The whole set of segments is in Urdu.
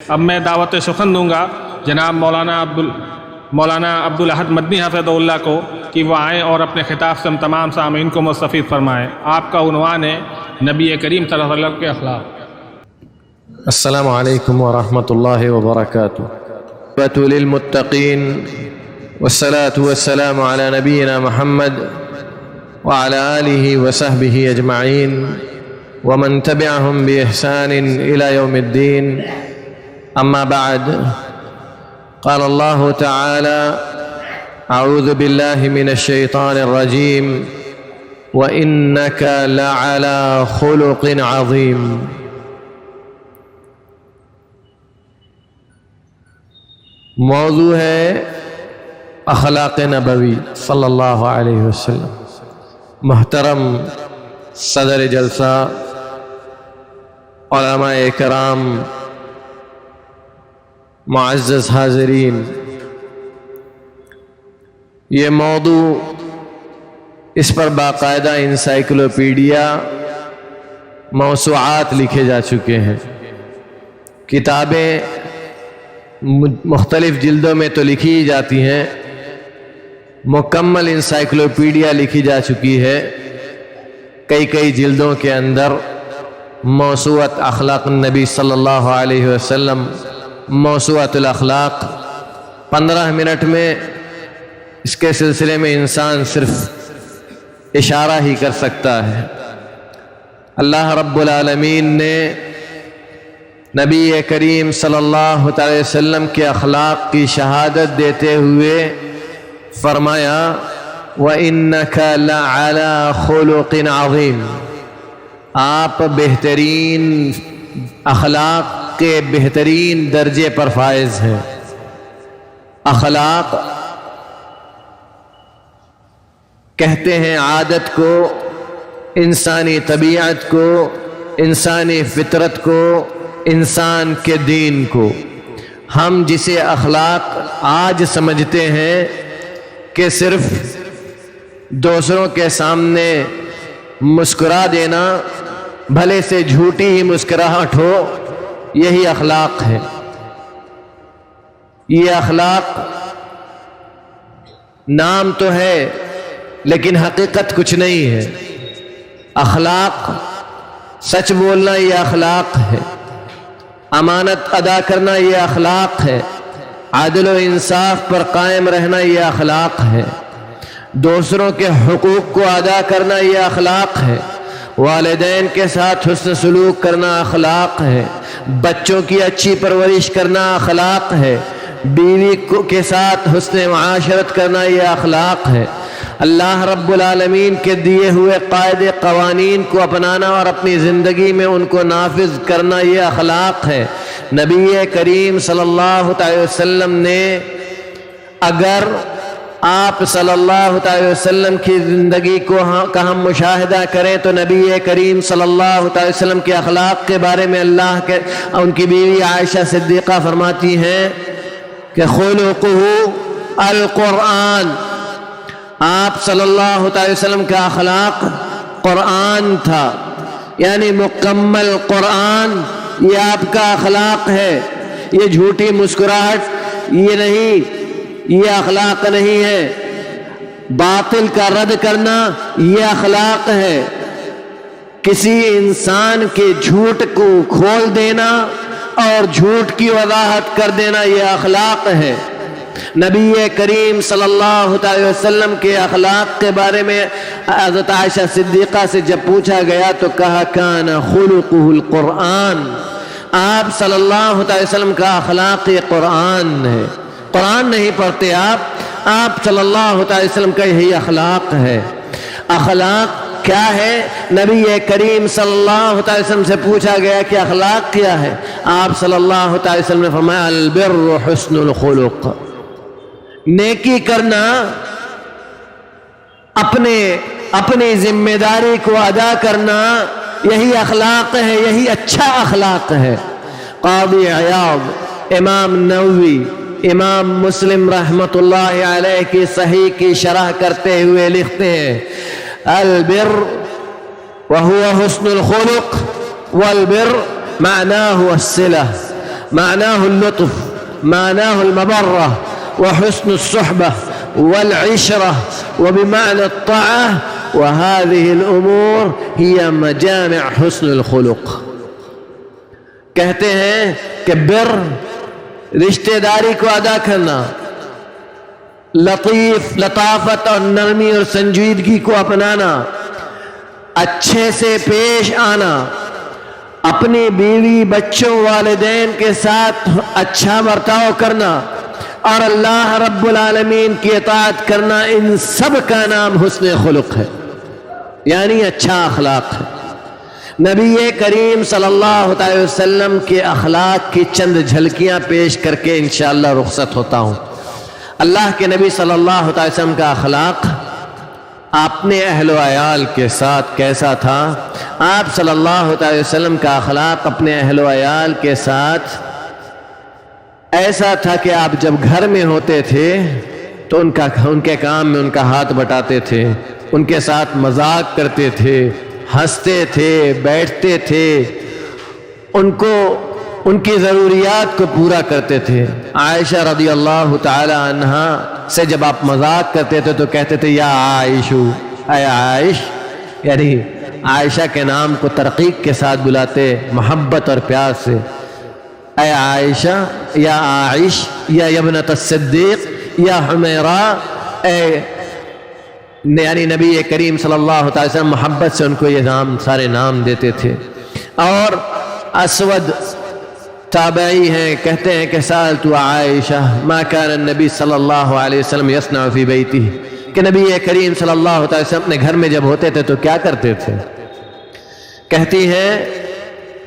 اب میں دعوت سخن دوں گا جناب مولانا عبدالاحد مدنی حفظہ کو کہ وہ آئیں اور اپنے خطاب سے ہم تمام سامعین کو مستفید فرمائیں۔ آپ کا عنوان ہے نبی کریم صلی اللہ علیہ وسلم کے اخلاق۔ السلام علیکم ورحمۃ اللہ وبرکاتہ۔ للمتقین والصلاة والسلام علی نبینا محمد وعلى آلہ وصحبہ اجمعین ومن تبعهم بإحسان إلى يوم الدين، أما بعد، قال الله تعالى: أعوذ بالله من الشيطان الرجيم وإنك لعلى خلق عظيم۔ موضوع ہے اخلاق نبوی صلی اللہ علیہ وسلم۔ محترم صدر جلسہ، علماء کرام، معزز حاضرین، یہ موضوع اس پر باقاعدہ انسائکلوپیڈیا موسوعات لکھے جا چکے ہیں، کتابیں مختلف جلدوں میں تو لکھی جاتی ہیں، مکمل انسائکلوپیڈیا لکھی جا چکی ہے کئی جلدوں کے اندر۔ موسوعۃ اخلاق النبی صلی اللہ علیہ وسلم، موسوعۃ الاخلاق۔ 15 منٹ میں اس کے سلسلے میں انسان صرف اشارہ ہی کر سکتا ہے۔ اللہ رب العالمین نے نبی کریم صلی اللہ علیہ وسلم کے اخلاق کی شہادت دیتے ہوئے فرمایا: وَإِنَّكَ لَعَلَى خُلُقٍ عَظِيمٍ، آپ بہترین اخلاق کے بہترین درجے پر فائز ہیں۔ اخلاق کہتے ہیں عادت کو، انسانی طبیعت کو، انسانی فطرت کو، انسان کے دین کو۔ ہم جسے اخلاق آج سمجھتے ہیں کہ صرف دوسروں کے سامنے مسکرا دینا، بھلے سے جھوٹی ہی مسکراہٹ ہو، یہی اخلاق ہے۔ یہ اخلاق نام تو ہے لیکن حقیقت کچھ نہیں ہے۔ اخلاق سچ بولنا یہ اخلاق ہے، امانت ادا کرنا یہ اخلاق ہے، عدل و انصاف پر قائم رہنا یہ اخلاق ہے، دوسروں کے حقوق کو ادا کرنا یہ اخلاق ہے، والدین کے ساتھ حسن سلوک کرنا اخلاق ہے، بچوں کی اچھی پرورش کرنا اخلاق ہے، بیوی کے ساتھ حسن معاشرت کرنا یہ اخلاق ہے، اللہ رب العالمین کے دیے ہوئے قاعدے قوانین کو اپنانا اور اپنی زندگی میں ان کو نافذ کرنا یہ اخلاق ہے۔ نبی کریم صلی اللہ علیہ وسلم نے، اگر آپ صلی اللہ علیہ وسلم کی زندگی کا ہم مشاہدہ کریں تو نبی کریم صلی اللہ علیہ وسلم کے اخلاق کے بارے میں ان کی بیوی عائشہ صدیقہ فرماتی ہیں کہ خلقہ القرآن، آپ صلی اللہ علیہ وسلم کا اخلاق قرآن تھا، یعنی مکمل قرآن یہ آپ کا اخلاق ہے۔ یہ جھوٹی مسکراہٹ یہ نہیں، یہ اخلاق نہیں ہے۔ باطل کا رد کرنا یہ اخلاق ہے۔ کسی انسان کے جھوٹ کو کھول دینا اور جھوٹ کی وضاحت کر دینا یہ اخلاق ہے۔ نبی کریم صلی اللہ علیہ وسلم کے اخلاق کے بارے میں حضرت عائشہ صدیقہ سے جب پوچھا گیا تو کہا: کان خلقہ القرآن، آپ صلی اللہ علیہ وسلم کا اخلاق یہ قرآن ہے۔ قرآن نہیں پڑھتے آپ صلی اللہ علیہ وسلم کا یہی اخلاق ہے۔ اخلاق کیا ہے؟ نبی کریم صلی اللہ علیہ وسلم سے پوچھا گیا کہ اخلاق کیا ہے؟ آپ صلی اللہ علیہ وسلم نے فرمایا: البر حسن الخلق، نیکی کرنا، اپنی ذمہ داری کو ادا کرنا، یہی اخلاق ہے، یہی اچھا اخلاق ہے۔ قاضی عیاض، امام نووی، امام مسلم رحمۃ اللہ علیہ کی صحیح کی شرح کرتے ہوئے لکھتے ہیں: البر وهو حسن الخلق والبر معناه الصلة، معناه اللطف، معناه المبرة وحسن الصحبة والعشرة وبمعنى الطاعة، وهذه الأمور هي مجامع حسن الخلق۔ کہتے ہیں کہ بر، رشتہ داری کو ادا کرنا، لطافت اور نرمی اور سنجیدگی کو اپنانا، اچھے سے پیش آنا، اپنی بیوی بچوں والدین کے ساتھ اچھا برتاؤ کرنا اور اللہ رب العالمین کی اطاعت کرنا، ان سب کا نام حسن خلق ہے، یعنی اچھا اخلاق ہے۔ نبی کریم صلی اللہ علیہ وسلم کے اخلاق کی چند جھلکیاں پیش کر کے انشاءاللہ رخصت ہوتا ہوں۔ اللہ کے نبی صلی اللہ علیہ وسلم کا اخلاق اپنے اہل و عیال کے ساتھ کیسا تھا؟ آپ صلی اللہ علیہ وسلم کا اخلاق اپنے اہل و عیال کے ساتھ ایسا تھا کہ آپ جب گھر میں ہوتے تھے تو ان کے کام میں ان کا ہاتھ بٹاتے تھے، ان کے ساتھ مذاق کرتے تھے، ہنستے تھے، بیٹھتے تھے، ان کی ضروریات کو پورا کرتے تھے۔ عائشہ رضی اللہ تعالی عنہا سے جب آپ مذاق کرتے تھے تو کہتے تھے یا عائشو، اے عائش، یعنی عائشہ کے نام کو ترقیق کے ساتھ بلاتے، محبت اور پیار سے، اے عائشہ، یا عائش، یا ابنۃ الصدیق، یا حمیرہ، یعنی نبی کریم صلی اللہ علیہ وسلم محبت سے ان کو یہ سارے نام دیتے تھے۔ اور اسود تابعی ہیں، کہتے ہیں کہ سألت عائشہ ما كان النبی صلی اللہ علیہ وسلم يصنع فی بیتہ، کہ نبی کریم صلی اللہ علیہ وسلم اپنے گھر میں جب ہوتے تھے تو کیا کرتے تھے؟ کہتی ہیں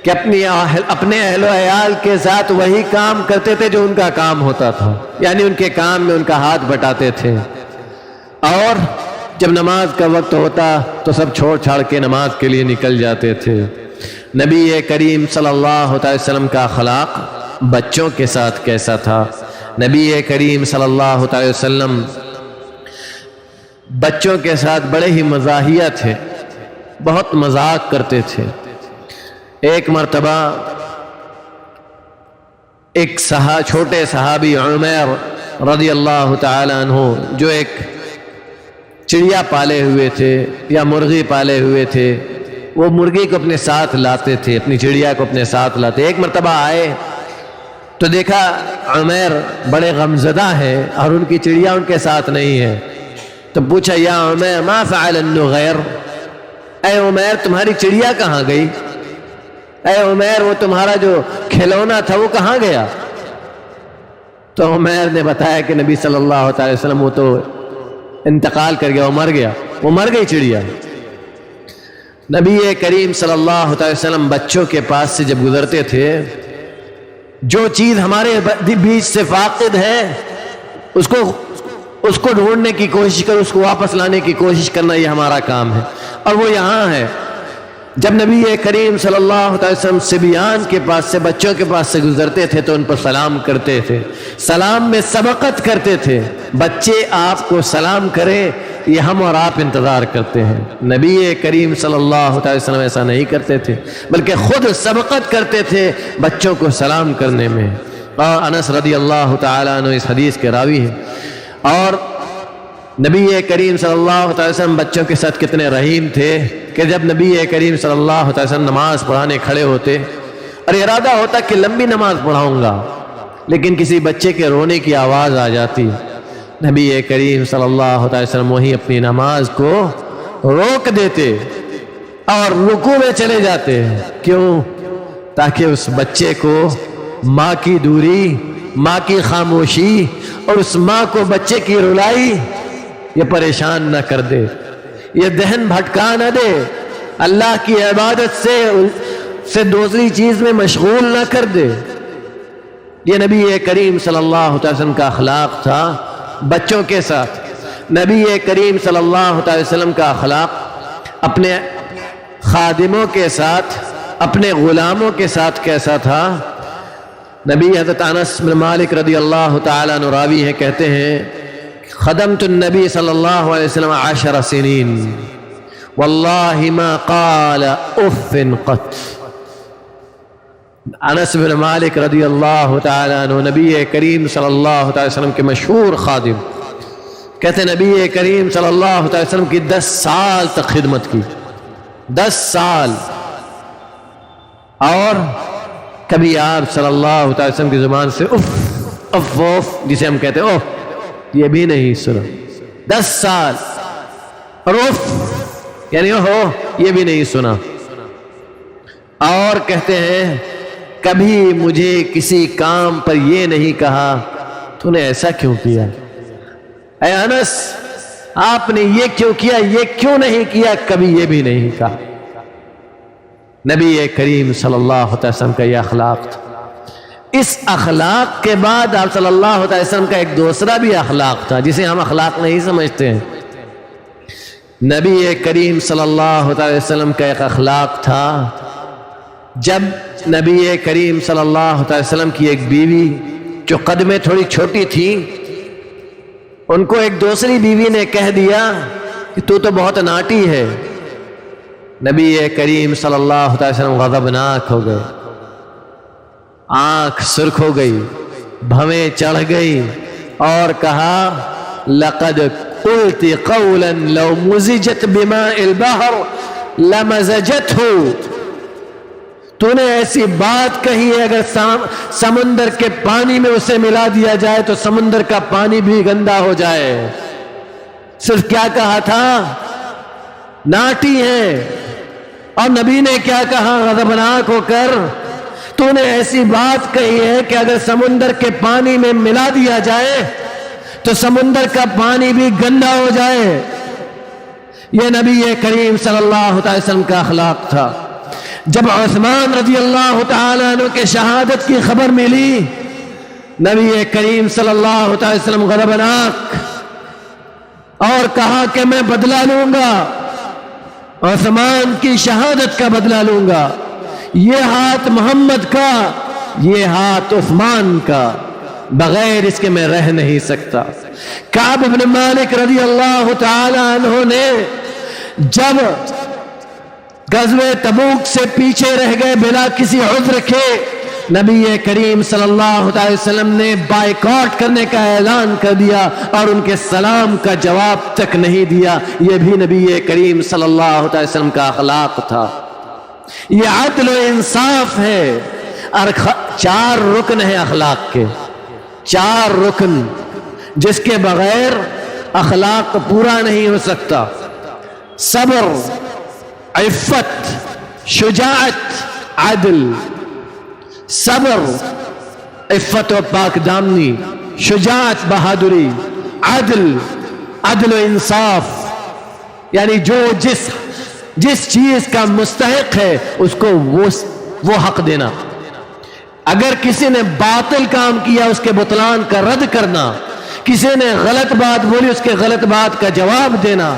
کہ اپنے اہل و عیال کے ساتھ وہی کام کرتے تھے جو ان کا کام ہوتا تھا، یعنی ان کے کام میں ان کا ہاتھ بٹاتے تھے، اور جب نماز کا وقت ہوتا تو سب چھوڑ چھاڑ کے نماز کے لیے نکل جاتے تھے۔ نبی کریم صلی اللہ علیہ وسلم کا اخلاق بچوں کے ساتھ کیسا تھا؟ نبی کریم صلی اللہ علیہ وسلم بچوں کے ساتھ بڑے ہی مزاحیہ تھے، بہت مذاق کرتے تھے۔ ایک مرتبہ ایک چھوٹے صحابی عمیر رضی اللہ تعالی عنہ، جو ایک چڑیا پالے ہوئے تھے یا مرغی پالے ہوئے تھے، وہ مرغی کو اپنے ساتھ لاتے تھے، اپنی چڑیا کو اپنے ساتھ لاتے۔ ایک مرتبہ آئے تو دیکھا عمیر بڑے غمزدہ ہیں اور ان کی چڑیا ان کے ساتھ نہیں ہے، تو پوچھا یا عمیر ما فعل النغیر، اے عمیر تمہاری چڑیا کہاں گئی؟ اے عمیر وہ تمہارا جو کھلونا تھا وہ کہاں گیا؟ تو عمیر نے بتایا کہ نبی صلی اللہ علیہ وسلم وہ تو انتقال کر گیا، وہ مر گئی چڑیا۔ نبی کریم صلی اللہ علیہ وسلم بچوں کے پاس سے جب گزرتے تھے، جو چیز ہمارے بیچ سے فاقد ہے اس کو ڈھونڈنے کی کوشش کرو، اس کو واپس لانے کی کوشش کرنا، یہ ہمارا کام ہے، اور وہ یہاں ہے۔ جب نبی کریم صلی اللہ علیہ وسلم صبیان کے پاس سے، بچوں کے پاس سے گزرتے تھے تو ان پر سلام کرتے تھے، سلام میں سبقت کرتے تھے۔ بچے آپ کو سلام کریں یہ ہم اور آپ انتظار کرتے ہیں، نبی کریم صلی اللہ علیہ وسلم ایسا نہیں کرتے تھے، بلکہ خود سبقت کرتے تھے بچوں کو سلام کرنے میں۔ اور انس رضی اللہ تعالیٰ عنہ اس حدیث کے راوی ہیں۔ اور نبی کریم صلی اللہ علیہ وسلم بچوں کے ساتھ کتنے رحیم تھے کہ جب نبی کریم صلی اللہ علیہ وسلم نماز پڑھانے کھڑے ہوتے اور ارادہ ہوتا کہ لمبی نماز پڑھاؤں گا، لیکن کسی بچے کے رونے کی آواز آ جاتی، نبی کریم صلی اللہ علیہ وسلم وہیں اپنی نماز کو روک دیتے اور رکوع میں چلے جاتے۔ کیوں؟ تاکہ اس بچے کو ماں کی دوری، ماں کی خاموشی اور اس ماں کو بچے کی رلائی یہ پریشان نہ کر دے، یہ ذہن بھٹکا نہ دے، اللہ کی عبادت سے دوسری چیز میں مشغول نہ کر دے۔ یہ نبی کریم صلی اللہ علیہ وسلم کا اخلاق تھا بچوں کے ساتھ۔ نبی کریم صلی اللہ علیہ وسلم کا اخلاق اپنے خادموں کے ساتھ، اپنے غلاموں کے ساتھ کیسا تھا؟ نبی حضرت انس بن مالک رضی اللہ تعالیٰ عنہ راوی ہیں، کہتے ہیں خدمت النبی صلی اللہ علیہ وسلم 10 سنین واللہ ما قال اف قط، انس بن مالک رضی اللہ تعالیٰ عنہ نبی کریم صلی اللہ علیہ وسلم کے مشہور خادم، کہتے ہیں نبی کریم صلی اللہ علیہ وسلم کی 10 سال تک خدمت کی، 10 سال، اور کبھی آپ صلی اللہ علیہ وسلم کی زبان سے اف اف اف جسے ہم کہتے ہیں اوہ یہ بھی نہیں سنا، 10 سال، اور اف یعنی اوہ یہ بھی نہیں سنا۔ اور کہتے ہیں کبھی مجھے کسی کام پر یہ نہیں کہا تو نے ایسا کیوں کیا، اے انس آپ نے یہ کیوں کیا، یہ کیوں نہیں کیا، کبھی یہ بھی نہیں کہا۔ نبی کریم صلی اللہ علیہ وسلم کا یہ اخلاق تھا۔ اس اخلاق کے بعد آپ صلی اللہ علیہ وسلم کا ایک دوسرا بھی اخلاق تھا جسے ہم اخلاق نہیں سمجھتے ہیں۔ نبی کریم صلی اللہ علیہ وسلم کا ایک اخلاق تھا، جب نبی کریم صلی اللہ علیہ وسلم کی ایک بیوی جو قد میں تھوڑی چھوٹی تھی، ان کو ایک دوسری بیوی نے کہہ دیا کہ تو بہت ناٹی ہے، نبی کریم صلی اللہ علیہ وسلم غضبناک ہو گئے، آنکھ سرخ ہو گئی، بھویں چڑھ گئی، اور کہا لقد قلت قولا لو مزجت بماء البحر لمزجته، تو نے ایسی بات کہی ہے اگر سمندر کے پانی میں اسے ملا دیا جائے تو سمندر کا پانی بھی گندا ہو جائے۔ صرف کیا کہا تھا، ناٹی ہے، اور نبی نے کیا کہا غضبناک ہو کر، تو نے ایسی بات کہی ہے کہ اگر سمندر کے پانی میں ملا دیا جائے تو سمندر کا پانی بھی گندا ہو جائے۔ یہ نبی کریم صلی اللہ علیہ وسلم کا اخلاق تھا۔ جب عثمان رضی اللہ تعالیٰ عنہ کے شہادت کی خبر ملی، نبی کریم صلی اللہ علیہ وسلم غضبناک، اور کہا کہ میں بدلہ لوں گا، عثمان کی شہادت کا بدلہ لوں گا، یہ ہاتھ محمد کا، یہ ہاتھ عثمان کا، بغیر اس کے میں رہ نہیں سکتا۔ کعب بن مالک رضی اللہ تعالیٰ عنہ نے جب غزوہ تبوک سے پیچھے رہ گئے بلا کسی عذر کے، نبی کریم صلی اللہ علیہ وسلم نے بائیکاٹ کرنے کا اعلان کر دیا اور ان کے سلام کا جواب تک نہیں دیا۔ یہ بھی نبی کریم صلی اللہ علیہ وسلم کا اخلاق تھا۔ یہ عدل و انصاف ہے، اور 4 رکن ہیں اخلاق کے، 4 رکن جس کے بغیر اخلاق پورا نہیں ہو سکتا۔ صبر، عفت، شجاعت، عدل۔ صبر عفت و پاک دامنی، شجاعت بہادری، عدل و انصاف، یعنی جو جس چیز کا مستحق ہے اس کو وہ حق دینا۔ اگر کسی نے باطل کام کیا اس کے بطلان کا رد کرنا، کسی نے غلط بات بولی اس کے غلط بات کا جواب دینا،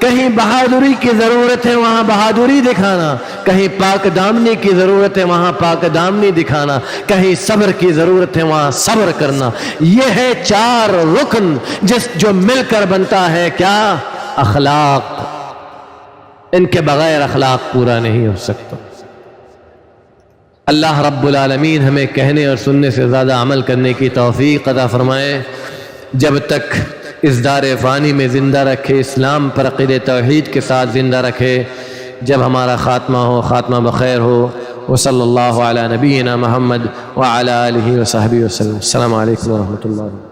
کہیں بہادری کی ضرورت ہے وہاں بہادری دکھانا، کہیں پاک دامنی کی ضرورت ہے وہاں پاک دامنی دکھانا، کہیں صبر کی ضرورت ہے وہاں صبر کرنا۔ یہ ہے 4 رکن جو مل کر بنتا ہے کیا؟ اخلاق۔ ان کے بغیر اخلاق پورا نہیں ہو سکتا۔ اللہ رب العالمین ہمیں کہنے اور سننے سے زیادہ عمل کرنے کی توفیق عطا فرمائے، جب تک اس دار فانی میں زندہ رکھے، اسلام پر عقیدہ توحید کے ساتھ زندہ رکھے، جب ہمارا خاتمہ ہو خاتمہ بخیر ہو۔ وصلی اللہ علی نبینا محمد وعلی آلہ وصحبہ وسلم۔ السلام علیکم ورحمۃ اللہ۔